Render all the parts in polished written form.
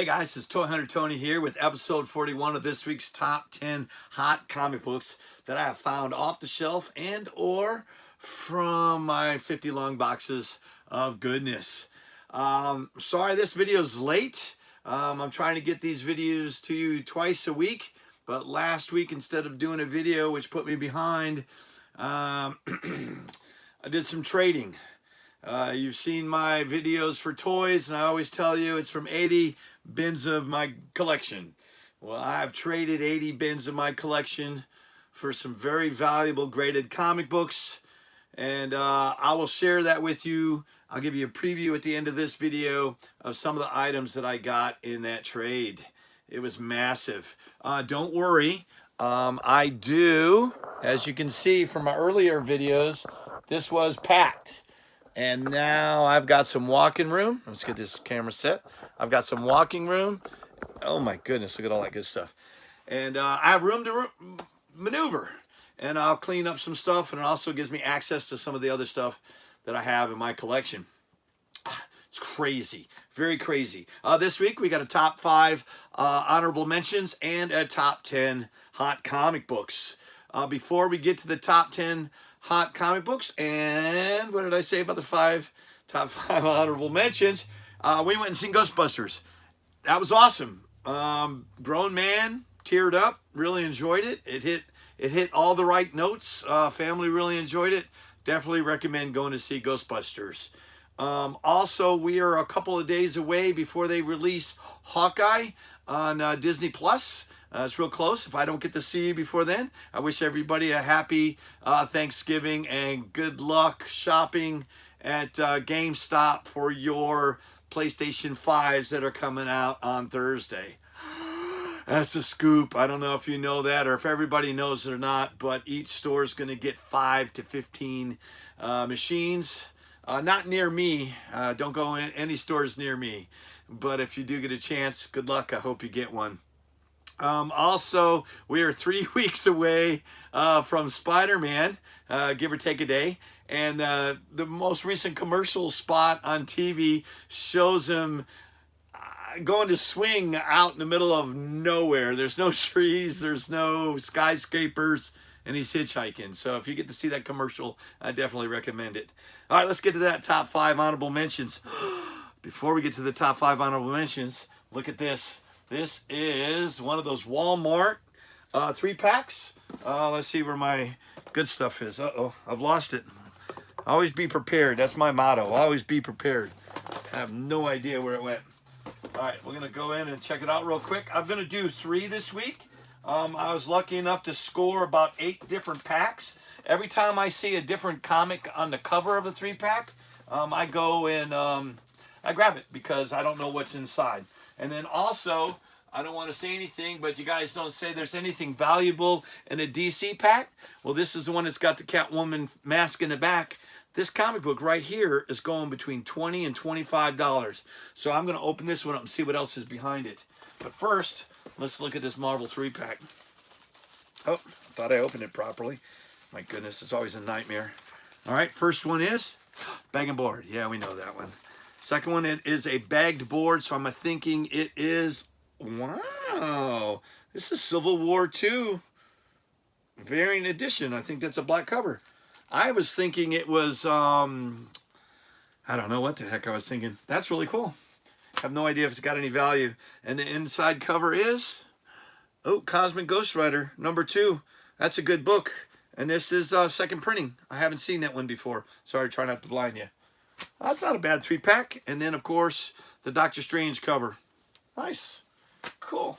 Hey guys, it's Toy Hunter Tony here with episode 41 of this week's top 10 hot comic books that I have found off the shelf and or from my 50 long boxes of goodness. Sorry this video's late. I'm trying to get these videos to you twice a week, but last week instead of doing a video, which put me behind, I did some trading. You've seen my videos for toys, and I always tell you it's from 80 bins of my collection. Well, I've traded 80 bins of my collection for some very valuable graded comic books, and I will share that with you. I'll give you a preview at the end of this video of some of the items that I got in that trade. It was massive. Don't worry, I do, as you can see from my earlier videos, this was packed. And now I've got some walking room. Let's get this camera set. I've got some walking room. Oh my goodness, look at all that good stuff. And I have room to maneuver. And I'll clean up some stuff, and it also gives me access to some of the other stuff that I have in my collection. It's crazy, very crazy. This week we got a top 5 honorable mentions and a top 10 hot comic books. Before we get to the top 10 hot comic books, and what did I say about the top 5 honorable mentions? We went and seen Ghostbusters. That was awesome. Grown man, teared up, really enjoyed it. It hit all the right notes. Family really enjoyed it. Definitely recommend going to see Ghostbusters. Also, we are a couple of days away before they release Hawkeye on Disney Plus. It's real close. If I don't get to see you before then, I wish everybody a happy Thanksgiving and good luck shopping at GameStop for your PlayStation 5s that are coming out on Thursday. That's a scoop. I don't know if you know that or if everybody knows it or not, but each store is going to get 5 to 15 machines. Not near me. Don't go in any stores near me. But if you do get a chance, good luck. I hope you get one. Also, we are 3 weeks away from Spider-Man, give or take a day. And the most recent commercial spot on TV shows him going to swing out in the middle of nowhere. There's no trees, there's no skyscrapers, and he's hitchhiking. So if you get to see that commercial, I definitely recommend it. All right, let's get to that top 5 honorable mentions. Before we get to the top 5 honorable mentions, look at this. This is one of those Walmart 3-packs. Let's see where my good stuff is. Uh-oh, I've lost it. Always be prepared. That's my motto. Always be prepared. I have no idea where it went. All right, we're going to go in and check it out real quick. I'm going to do 3 this week. I was lucky enough to score about 8 different packs. Every time I see a different comic on the cover of the 3-pack, I go and I grab it because I don't know what's inside. And then also, I don't want to say anything, but you guys don't say there's anything valuable in a DC pack. Well, this is the one that's got the Catwoman mask in the back. This comic book right here is going between $20 and $25. So I'm going to open this one up and see what else is behind it. But first, let's look at this Marvel 3-pack. Oh, I thought I opened it properly. My goodness, it's always a nightmare. All right, first one is Bag and Board. Yeah, we know that one. Second one, it is a bagged board, so I'm thinking it is, wow, this is Civil War II variant edition. I think that's a black cover. I was thinking it was, I don't know what the heck I was thinking. That's really cool. I have no idea if it's got any value. And the inside cover is, oh, Cosmic Ghost Rider, #2. That's a good book. And this is second printing. I haven't seen that one before. Sorry, try not to blind you. That's not a bad 3-pack. And then, of course, the Doctor Strange cover. Nice. Cool.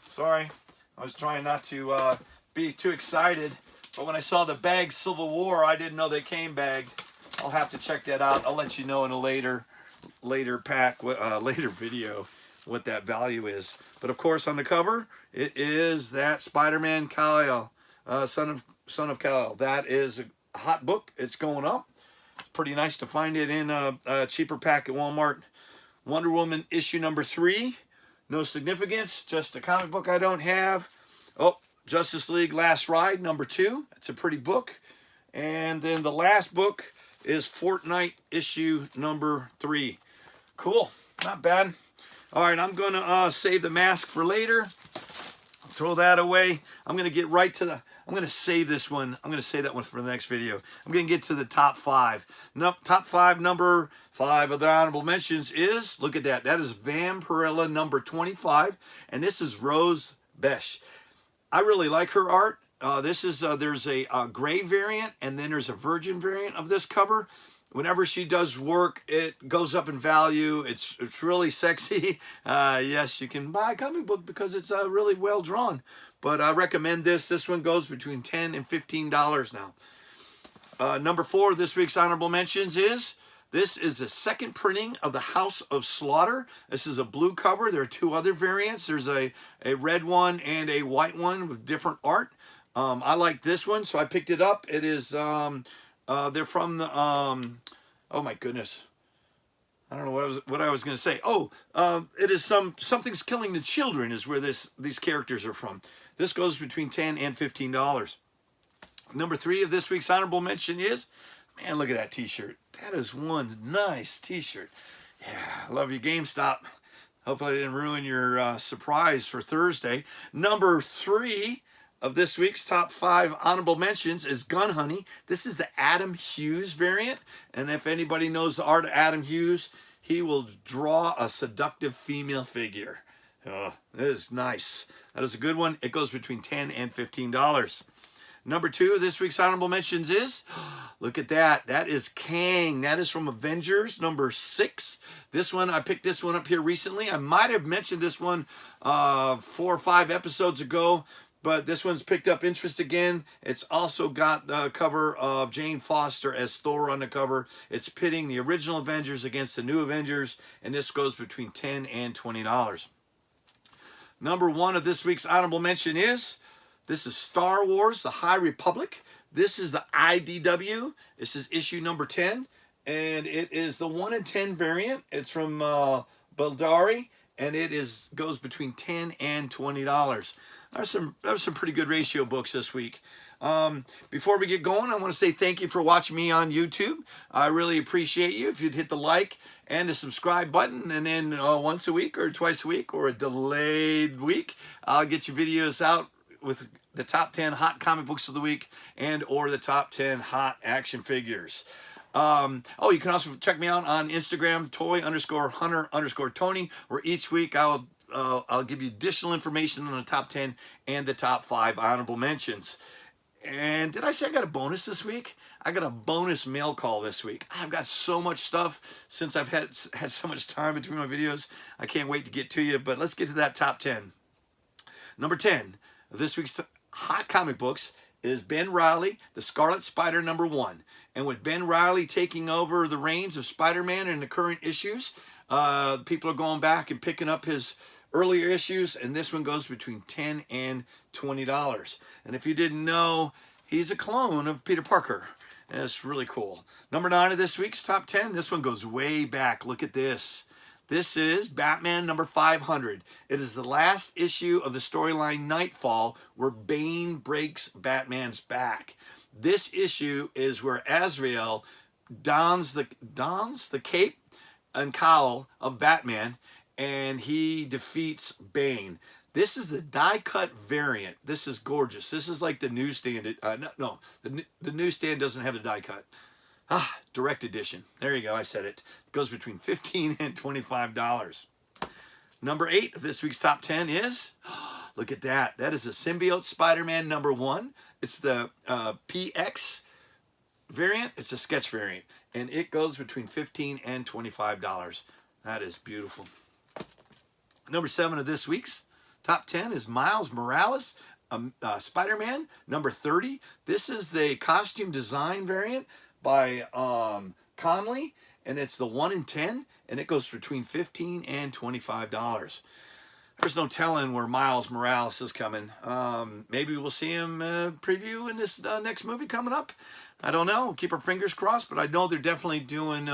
Sorry. I was trying not to be too excited. But when I saw the bag Civil War, I didn't know they came bagged. I'll have to check that out. I'll let you know in a later video what that value is. But, of course, on the cover, it is that Spider-Man Kal-El, son of Kal-El. That is a hot book. It's going up. Pretty nice to find it in a cheaper pack at Walmart. Wonder Woman issue #3. No significance, just a comic book I don't have. Oh, Justice League Last Ride #2. It's a pretty book. And then the last book is Fortnite issue #3. Cool, not bad. All right, I'm going to save the mask for later. Throw that away. I'm going to get right to I'm going to save this one. I'm going to save that one for the next video. I'm going to get to the top 5. Top 5, number 5 of the honorable mentions is, look at that. That is Vampirella number 25. And this is Rose Besh. I really like her art. This is, there's a gray variant, and then there's a virgin variant of this cover. Whenever she does work, it goes up in value. It's really sexy. Yes, you can buy a comic book because it's really well drawn. But I recommend this. This one goes between $10 and $15 now. Number 4 of this week's honorable mentions is, this is the second printing of the House of Slaughter. This is a blue cover. There are 2 other variants. There's a red one and a white one with different art. I like this one, so I picked it up. It is... they're from the, oh my goodness. I don't know what I was going to say. Oh, it is Something's Killing the Children is where these characters are from. This goes between $10 and $15. Number 3 of this week's honorable mention is, man, look at that t-shirt. That is one nice t-shirt. Yeah, love you, GameStop. Hopefully I didn't ruin your surprise for Thursday. Number 3 of this week's top 5 honorable mentions is Gun Honey. This is the Adam Hughes variant. And if anybody knows the art of Adam Hughes, he will draw a seductive female figure. Oh, that is nice. That is a good one. It goes between $10 and $15. Number 2 of this week's honorable mentions is, look at that. That is Kang. That is from Avengers number 6. This one, I picked this one up here recently. I might have mentioned this one 4 or 5 episodes ago. But this one's picked up interest again. It's also got the cover of Jane Foster as Thor on the cover. It's pitting the original Avengers against the new Avengers, and this goes between $10 and $20. Number 1 of this week's honorable mention is, this is Star Wars, The High Republic. This is the IDW. This is issue number 10, and it is the 1 in 10 variant. It's from Baldari, and it goes between $10 and $20. There's some pretty good ratio books this week. Before we get going, I want to say thank you for watching me on YouTube. I really appreciate you if you'd hit the like and the subscribe button, and then once a week or twice a week or a delayed week, I'll get you videos out with the top 10 hot comic books of the week and or the top 10 hot action figures. Oh, you can also check me out on Instagram, toy_hunter_Tony, where each week I'll give you additional information on the top 10 and the top 5 honorable mentions. And did I say I got a bonus this week? I got a bonus mail call this week. I've got so much stuff since I've had so much time between my videos. I can't wait to get to you, but let's get to that top 10. Number 10 of this week's hot comic books is Ben Reilly, the Scarlet Spider number 1. And with Ben Reilly taking over the reins of Spider-Man in the current issues, people are going back and picking up his earlier issues, and this one goes between $10 and $20. And if you didn't know, he's a clone of Peter Parker. And it's really cool. Number 9 of this week's top 10, this one goes way back. Look at this. This is Batman number 500. It is the last issue of the storyline Nightfall, where Bane breaks Batman's back. This issue is where Azrael dons the cape and cowl of Batman, and he defeats Bane. This is the die-cut variant. This is gorgeous. This is like the newsstand. The newsstand doesn't have the die-cut. Direct edition. There you go, I said it. It goes between $15 and $25. Number 8 of this week's top 10 is, look at that. That is the Symbiote Spider-Man number 1. It's the PX variant. It's a sketch variant, and it goes between $15 and $25. That is beautiful. Number 7 of this week's top 10 is Miles Morales, Spider-Man, number 30. This is the costume design variant by Conley, and it's the 1 in 10, and it goes between $15 and $25. There's no telling where Miles Morales is coming. Maybe we'll see him preview in this next movie coming up. I don't know. Keep our fingers crossed, but I know they're definitely doing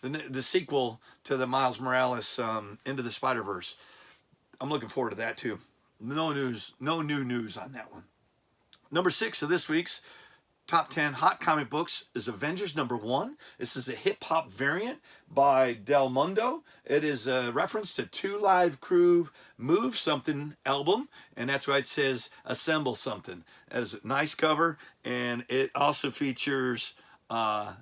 the sequel to the Miles Morales Into the Spider-Verse. I'm looking forward to that too. No new news on that one. Number 6 of this week's top 10 hot comic books is Avengers #1. This is a hip-hop variant by Del Mundo. It is a reference to Two Live Crew Move Something album, and that's why it says Assemble Something. It is a nice cover, and it also features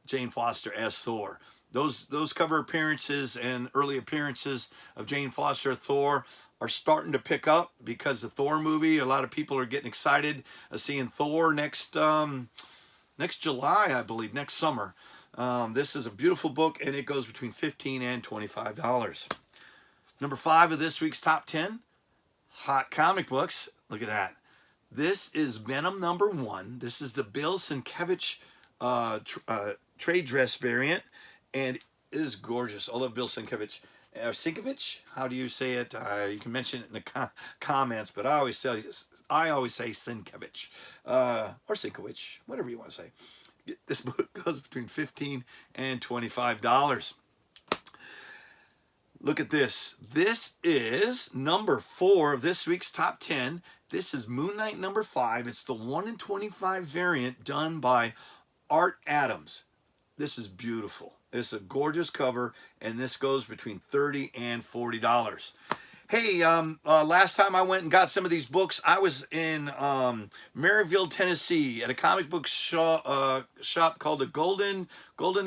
Jane Foster as Thor. Those cover appearances and early appearances of Jane Foster Thor are starting to pick up because the Thor movie, a lot of people are getting excited seeing Thor next July, I believe, next summer. This is a beautiful book, and it goes between $15 and $25. Number 5 of this week's top 10 hot comic books. Look at that. This is Venom #1. This is the Bill Sienkiewicz trade dress variant, and it is gorgeous. I love Bill Sienkiewicz. Sienkiewicz? How do you say it? You can mention it in the comments, but I always say Sienkiewicz or Sienkiewicz, whatever you want to say. This book goes between $15 and $25. Look at this. This is number 4 of this week's top 10. This is Moon Knight #5. It's the 1 in 25 variant done by Art Adams. This is beautiful. It's a gorgeous cover, and this goes between $30 and $40. Hey, last time I went and got some of these books, I was in Maryville, Tennessee, at a comic book shop called the Golden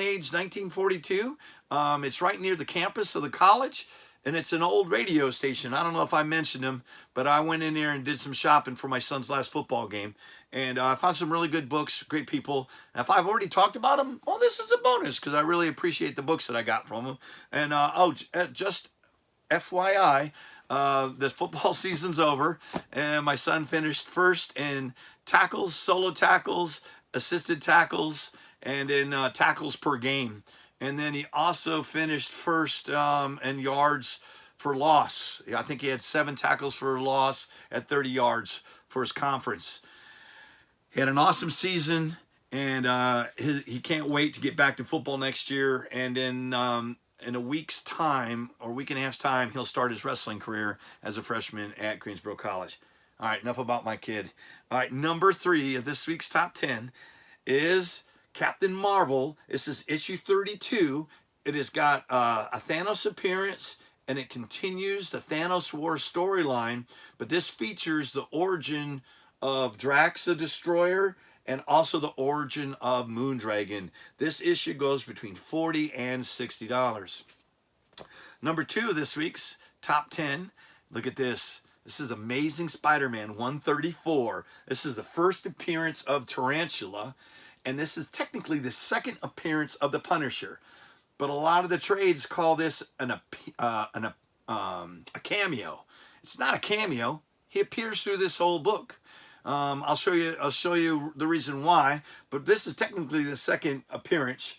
Age 1942. It's right near the campus of the college, and it's an old radio station. I don't know if I mentioned them, but I went in there and did some shopping for my son's last football game. And I found some really good books, great people. And if I've already talked about them, well, this is a bonus because I really appreciate the books that I got from them. And just FYI, the football season's over, and my son finished first in tackles, solo tackles, assisted tackles, and in tackles per game. And then he also finished first in yards for loss. I think he had 7 tackles for loss at 30 yards for his conference. He had an awesome season, and he can't wait to get back to football next year. And in a week's time, or week and a half's time, he'll start his wrestling career as a freshman at Greensboro College. All right, enough about my kid. All right, number 3 of this week's top 10 is Captain Marvel. This is issue 32. It has got a Thanos appearance, and it continues the Thanos War storyline, but this features the origin of Drax the Destroyer and also the origin of Moondragon. This issue goes between $40 and $60. Number 2 of this week's top 10. Look at this. This is Amazing Spider-Man 134. This is the first appearance of Tarantula, and this is technically the second appearance of the Punisher. But a lot of the trades call this a cameo. It's not a cameo. He appears through this whole book. I'll show you the reason why, but this is technically the second appearance.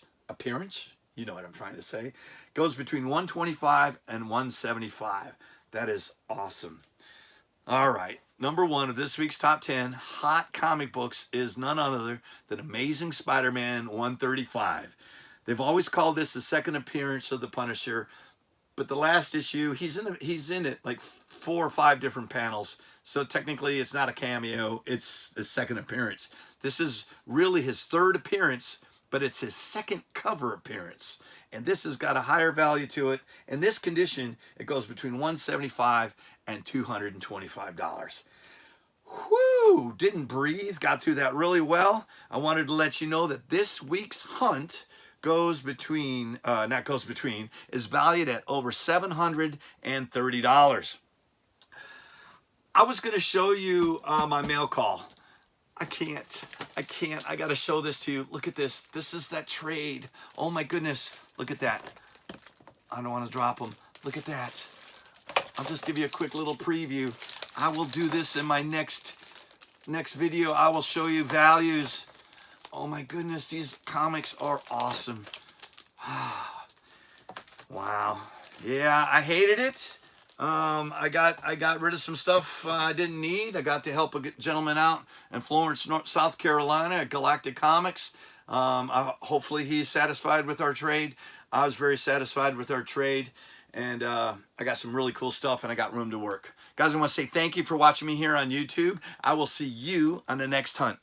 You know what I'm trying to say. Goes between $125 and $175. That is awesome. All right, number 1 of this week's top 10 hot comic books is none other than Amazing Spider-Man 135. They've always called this the second appearance of the Punisher, but the last issue, he's in it like 4 or 5 different panels. So technically it's not a cameo, it's his second appearance. This is really his 3rd appearance, but it's his second cover appearance. And this has got a higher value to it. In this condition, it goes between $175 and $225. Whoo! Didn't breathe, got through that really well. I wanted to let you know that this week's hunt is valued at over $730. I was going to show you my mail call. I can't. I got to show this to you. Look at this. This is that trade. Oh my goodness. Look at that. I don't want to drop them. Look at that. I'll just give you a quick little preview. I will do this in my next video. I will show you values. Oh my goodness, these comics are awesome. Wow. Yeah, I hated it. I got rid of some stuff I didn't need. I got to help a gentleman out in Florence, South Carolina at Galactic Comics. Hopefully he's satisfied with our trade. I was very satisfied with our trade. And I got some really cool stuff, and I got room to work. Guys, I want to say thank you for watching me here on YouTube. I will see you on the next hunt.